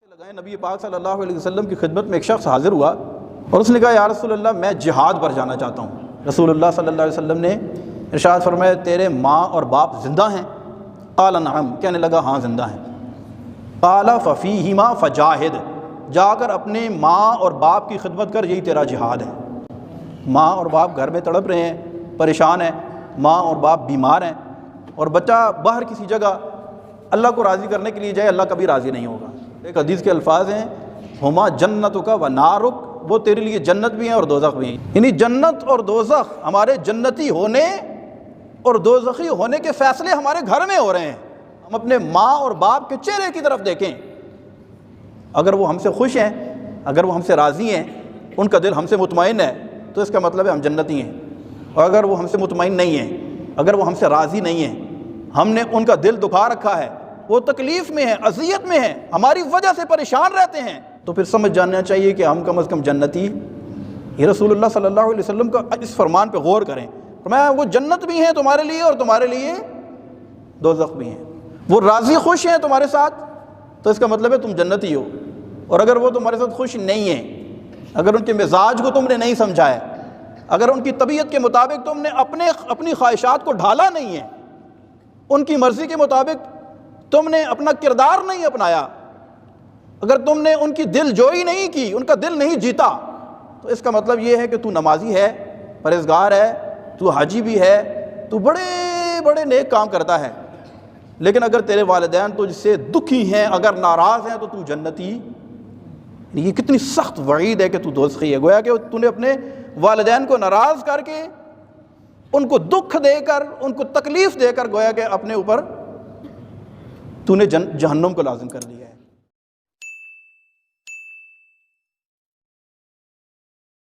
لگائیں نبی پاک صلی اللہ علیہ وسلم کی خدمت میں ایک شخص حاضر ہوا اور اس نے کہا یا رسول اللہ میں جہاد پر جانا چاہتا ہوں۔ رسول اللہ صلی اللہ علیہ وسلم نے ارشاد فرمایا تیرے ماں اور باپ زندہ ہیں؟ قال نعم، کہنے لگا ہاں زندہ ہیں۔ قال ففیہما فجاہد، جا کر اپنے ماں اور باپ کی خدمت کر، یہی تیرا جہاد ہے۔ ماں اور باپ گھر میں تڑپ رہے ہیں، پریشان ہیں، ماں اور باپ بیمار ہیں، اور بچہ باہر کسی جگہ اللہ کو راضی کرنے کے لیے جائے، اللہ کبھی راضی نہیں ہوگا۔ ایک حدیث کے الفاظ ہیں ہما جنتک و نارک، وہ تیرے لیے جنت بھی ہیں اور دوزخ بھی ہیں، یعنی جنت اور دوزخ، ہمارے جنتی ہونے اور دوزخی ہونے کے فیصلے ہمارے گھر میں ہو رہے ہیں۔ ہم اپنے ماں اور باپ کے چہرے کی طرف دیکھیں، اگر وہ ہم سے خوش ہیں، اگر وہ ہم سے راضی ہیں، ان کا دل ہم سے مطمئن ہے، تو اس کا مطلب ہے ہم جنتی ہیں۔ اور اگر وہ ہم سے مطمئن نہیں ہیں، اگر وہ ہم سے راضی نہیں ہیں، ہم نے ان کا دل دکھا رکھا ہے، وہ تکلیف میں ہیں، اذیت میں ہیں، ہماری وجہ سے پریشان رہتے ہیں، تو پھر سمجھ جاننا چاہیے کہ ہم کم از کم جنتی۔ یہ رسول اللہ صلی اللہ علیہ وسلم کا اس فرمان پہ غور کریں، فرمایا وہ جنت بھی ہیں تمہارے لیے اور تمہارے لیے دوزخ بھی ہیں۔ وہ راضی خوش ہیں تمہارے ساتھ، تو اس کا مطلب ہے تم جنتی ہو۔ اور اگر وہ تمہارے ساتھ خوش نہیں ہیں، اگر ان کے مزاج کو تم نے نہیں سمجھا ہے، اگر ان کی طبیعت کے مطابق تم نے اپنی خواہشات کو ڈھالا نہیں ہے، ان کی مرضی کے مطابق تم نے اپنا کردار نہیں اپنایا، اگر تم نے ان کی دل جوئی نہیں کی، ان کا دل نہیں جیتا، تو اس کا مطلب یہ ہے کہ تو نمازی ہے، پرہیزگار ہے، تو حاجی بھی ہے، تو بڑے بڑے نیک کام کرتا ہے، لیکن اگر تیرے والدین تجھ سے دکھی ہیں، اگر ناراض ہیں، تو تو جنتی۔ یہ کتنی سخت وعید ہے کہ تو دوزخی ہے۔ گویا کہ تو نے اپنے والدین کو ناراض کر کے، ان کو دکھ دے کر، ان کو تکلیف دے کر، گویا کہ اپنے اوپر تو نے جہنم کو لازم کر لیا۔